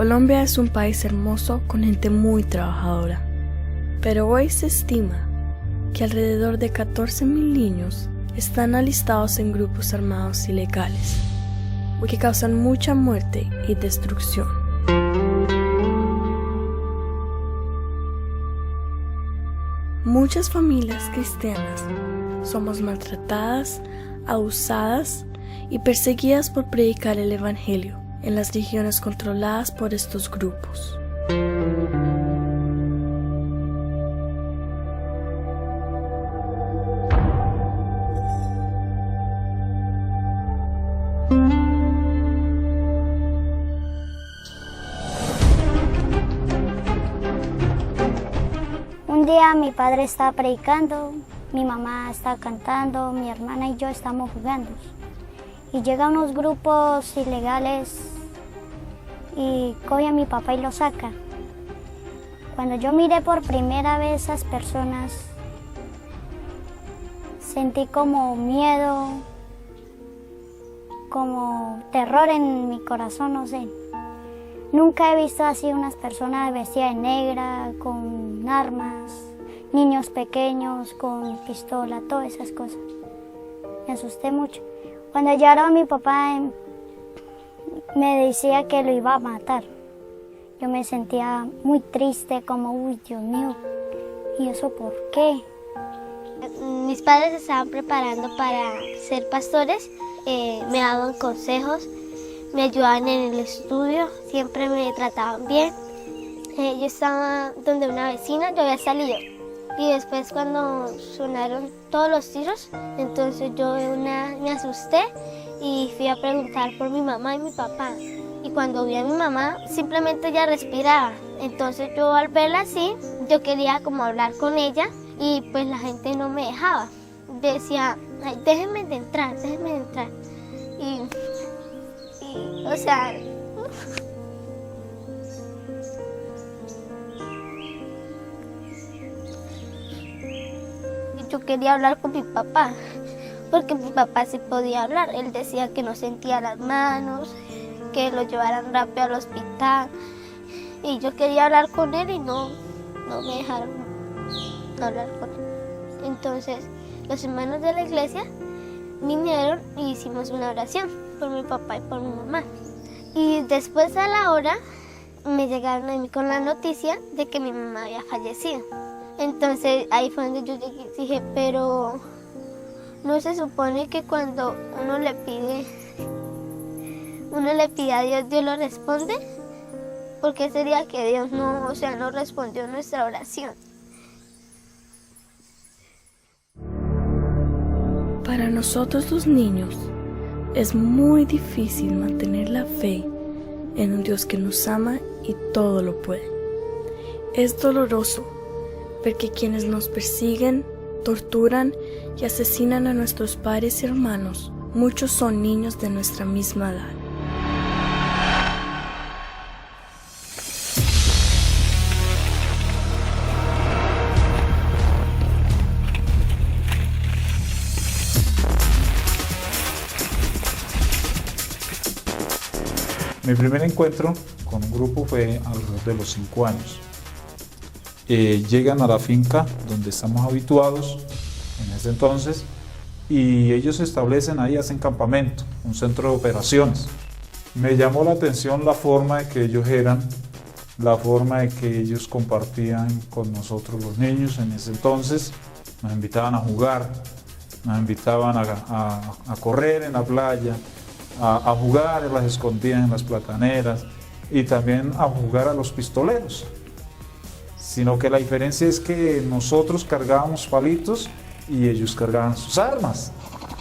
Colombia es un país hermoso con gente muy trabajadora, pero hoy se estima que alrededor de 14.000 niños están alistados en grupos armados ilegales, que causan mucha muerte y destrucción. Muchas familias cristianas somos maltratadas, abusadas y perseguidas por predicar el Evangelio en las regiones controladas por estos grupos. Un día mi padre estaba predicando, mi mamá estaba cantando, mi hermana y yo estamos jugando. Y llegan unos grupos ilegales y coge a mi papá y lo saca. Cuando yo miré por primera vez a esas personas, sentí como miedo, como terror en mi corazón, no sé. Nunca he visto así unas personas vestidas de negra, con armas, niños pequeños con pistola, todas esas cosas. Me asusté mucho. Cuando llegaron mi papá me decía que lo iba a matar. Yo me sentía muy triste, como, uy, Dios mío, ¿y eso por qué? Mis padres se estaban preparando para ser pastores, me daban consejos, me ayudaban en el estudio, siempre me trataban bien. Yo estaba donde una vecina, yo había salido. Y después cuando sonaron todos los tiros, entonces yo me asusté y fui a preguntar por mi mamá y mi papá. Y cuando vi a mi mamá, simplemente ella respiraba. Entonces yo al verla así, yo quería como hablar con ella y pues la gente no me dejaba. Decía, ay, déjenme de entrar, déjenme de entrar. Y o sea... Yo quería hablar con mi papá, porque mi papá sí podía hablar. Él decía que no sentía las manos, que lo llevaran rápido al hospital. Y yo quería hablar con él y no me dejaron hablar con él. Entonces, los hermanos de la iglesia vinieron y hicimos una oración por mi papá y por mi mamá. Y después a la hora me llegaron a mí con la noticia de que mi mamá había fallecido. Entonces ahí fue donde yo dije, pero no se supone que cuando uno le pide a Dios, Dios lo responde. ¿Por qué sería que Dios no respondió nuestra oración? Para nosotros los niños es muy difícil mantener la fe en un Dios que nos ama y todo lo puede. Es doloroso ver que quienes nos persiguen, torturan y asesinan a nuestros padres y hermanos, muchos son niños de nuestra misma edad. Mi primer encuentro con un grupo fue alrededor de los 5 años. Llegan a la finca donde estamos habituados en ese entonces y ellos se establecen ahí, hacen campamento, un centro de operaciones. Me llamó la atención la forma de que ellos eran, la forma de que ellos compartían con nosotros los niños en ese entonces. Nos invitaban a jugar, nos invitaban a correr en la playa, a jugar en las escondidas en las plataneras y también a jugar a los pistoleros. Sino que la diferencia es que nosotros cargábamos palitos y ellos cargaban sus armas.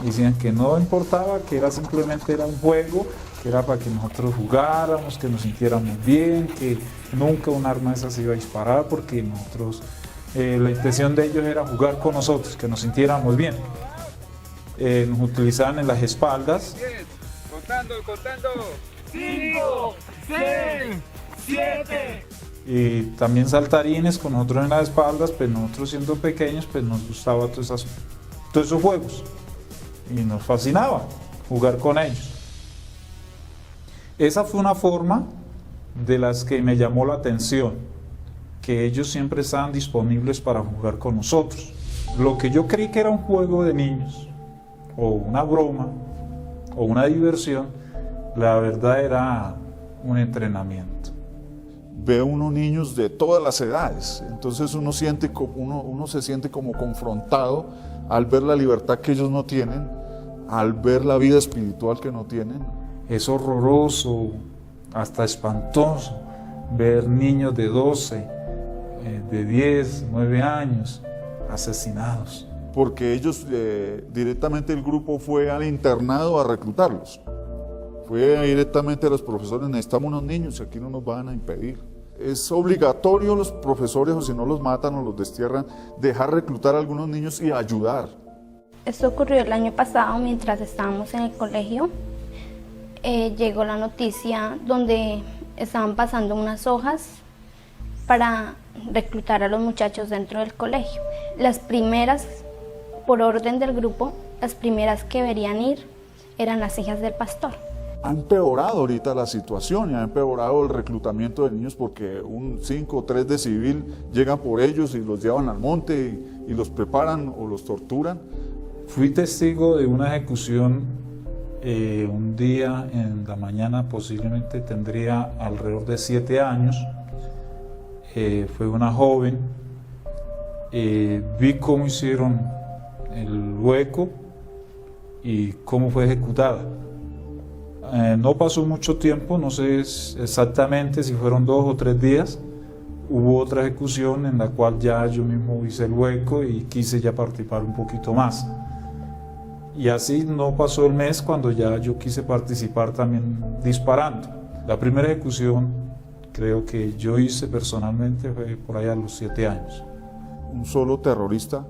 Decían que no importaba, que simplemente era un juego, que era para que nosotros jugáramos, que nos sintiéramos bien, que nunca un arma esa se iba a disparar porque nosotros, la intención de ellos era jugar con nosotros, que nos sintiéramos bien. Nos utilizaban en las espaldas. Contando. 5, 6, 7. Y también saltarines con nosotros en las espaldas, pues nosotros siendo pequeños pues nos gustaba todos esos juegos y nos fascinaba jugar con ellos. Esa fue una forma de las que me llamó la atención, que ellos siempre estaban disponibles para jugar con nosotros. Lo que yo creí que era un juego de niños, o una broma, o una diversión, la verdad era un entrenamiento. Ve unos niños de todas las edades, entonces uno se siente como confrontado al ver la libertad que ellos no tienen, al ver la vida espiritual que no tienen. Es horroroso, hasta espantoso, ver niños de 12, de 10, 9 años asesinados. Porque ellos, directamente el grupo fue al internado a reclutarlos. Fue directamente a los profesores: necesitamos unos niños y aquí no nos van a impedir. Es obligatorio los profesores, o si no los matan o los destierran, dejar reclutar a algunos niños y ayudar. Esto ocurrió el año pasado mientras estábamos en el colegio. Llegó la noticia donde estaban pasando unas hojas para reclutar a los muchachos dentro del colegio. Las primeras, por orden del grupo, las primeras que deberían ir eran las hijas del pastor. Ha empeorado ahorita la situación y ha empeorado el reclutamiento de niños, porque 5 o 3 de civil llegan por ellos y los llevan al monte y los preparan o los torturan. Fui testigo de una ejecución un día en la mañana, posiblemente tendría alrededor de 7 años. Fue una joven. Vi cómo hicieron el hueco y cómo fue ejecutada. No pasó mucho tiempo, no sé exactamente si fueron 2 o 3 días. Hubo otra ejecución en la cual ya yo mismo hice el hueco y quise ya participar un poquito más. Y así no pasó el mes cuando ya yo quise participar también disparando. La primera ejecución creo que yo hice personalmente fue por allá a los 7 años. Un solo terrorista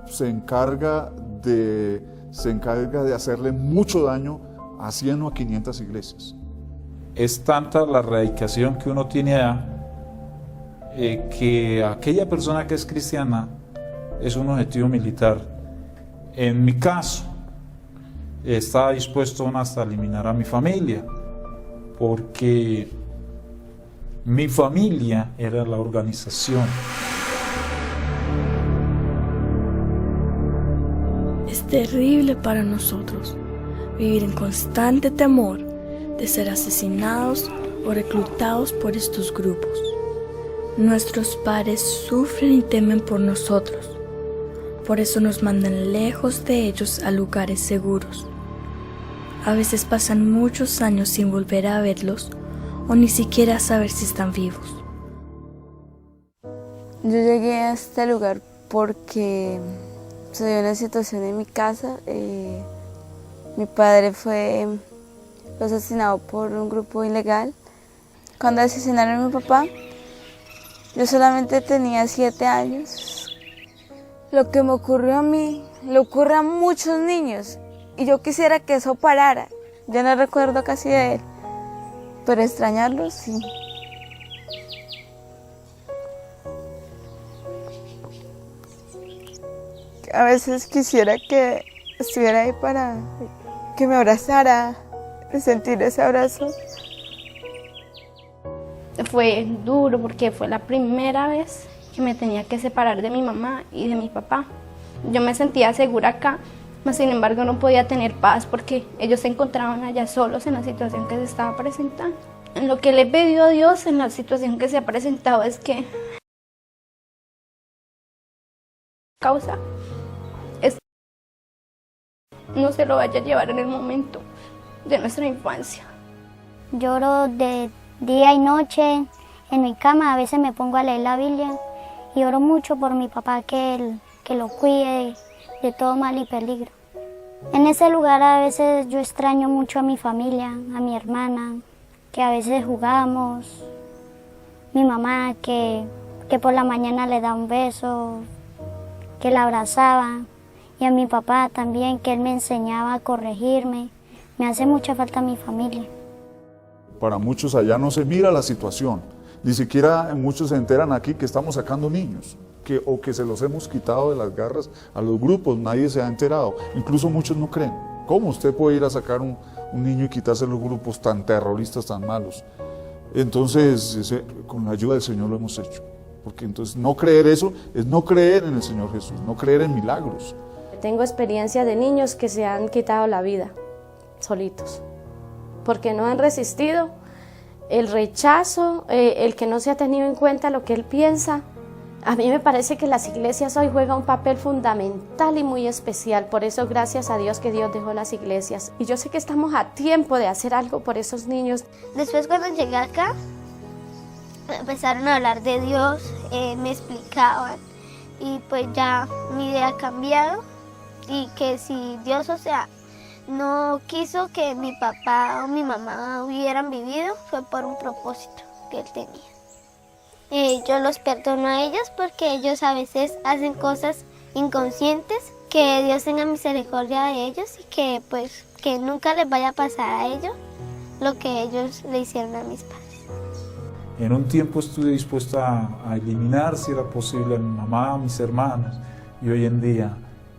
se encarga de hacerle mucho daño a 100 o a 500 iglesias. Es tanta la radicación que uno tiene allá, que aquella persona que es cristiana es un objetivo militar. En mi caso, estaba dispuesto hasta eliminar a mi familia, porque mi familia era la organización. Es terrible para nosotros vivir en constante temor de ser asesinados o reclutados por estos grupos. Nuestros padres sufren y temen por nosotros. Por eso nos mandan lejos de ellos a lugares seguros. A veces pasan muchos años sin volver a verlos o ni siquiera saber si están vivos. Yo llegué a este lugar porque se dio una situación en mi casa. Mi padre fue asesinado por un grupo ilegal. Cuando asesinaron a mi papá, yo solamente tenía 7 años. Lo que me ocurrió a mí, le ocurre a muchos niños, y yo quisiera que eso parara. Yo no recuerdo casi de él, pero extrañarlo sí. A veces quisiera que estuviera ahí para que me abrazara, sentir ese abrazo. Fue duro porque fue la primera vez que me tenía que separar de mi mamá y de mi papá. Yo me sentía segura acá, mas sin embargo no podía tener paz porque ellos se encontraban allá solos en la situación que se estaba presentando. Lo que le he pedido a Dios en la situación que se ha presentado es que causa no se lo vaya a llevar en el momento de nuestra infancia. Lloro de día y noche en mi cama, a veces me pongo a leer la Biblia y oro mucho por mi papá, que lo cuide de todo mal y peligro. En ese lugar a veces yo extraño mucho a mi familia, a mi hermana, que a veces jugamos, mi mamá que por la mañana le da un beso, que la abrazaba, y a mi papá también, que él me enseñaba a corregirme. Me hace mucha falta mi familia. Para muchos allá no se mira la situación, ni siquiera muchos se enteran aquí que estamos sacando niños, o que se los hemos quitado de las garras a los grupos, nadie se ha enterado, incluso muchos no creen. ¿Cómo usted puede ir a sacar un niño y quitarse los grupos tan terroristas, tan malos? Entonces, con la ayuda del Señor lo hemos hecho. Porque entonces no creer eso es no creer en el Señor Jesús, no creer en milagros. Tengo experiencia de niños que se han quitado la vida solitos, porque no han resistido el rechazo, el que no se ha tenido en cuenta lo que él piensa. A mí me parece que las iglesias hoy juegan un papel fundamental y muy especial, por eso gracias a Dios que Dios dejó las iglesias. Y yo sé que estamos a tiempo de hacer algo por esos niños. Después cuando llegué acá, empezaron a hablar de Dios, me explicaban y pues ya mi idea ha cambiado y que si Dios, o sea, no quiso que mi papá o mi mamá hubieran vivido, fue por un propósito que él tenía. Yo los perdono a ellos porque ellos a veces hacen cosas inconscientes, que Dios tenga misericordia de ellos y que pues que nunca les vaya a pasar a ellos lo que ellos le hicieron a mis padres. En un tiempo estuve dispuesto a eliminar, si era posible, a mi mamá, a mis hermanos, y hoy en día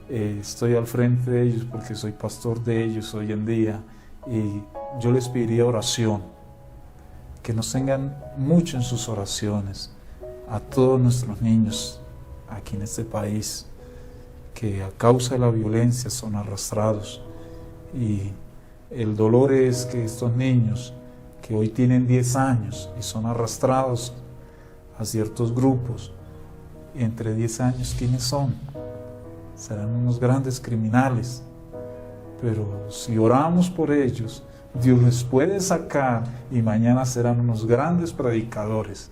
estoy al frente de ellos porque soy pastor de ellos hoy en día, y yo les pediría oración, que nos tengan mucho en sus oraciones a todos nuestros niños aquí en este país, que a causa de la violencia son arrastrados, y el dolor es que estos niños que hoy tienen 10 años y son arrastrados a ciertos grupos, entre 10 años, ¿quiénes son? Serán unos grandes criminales, pero si oramos por ellos, Dios les puede sacar y mañana serán unos grandes predicadores.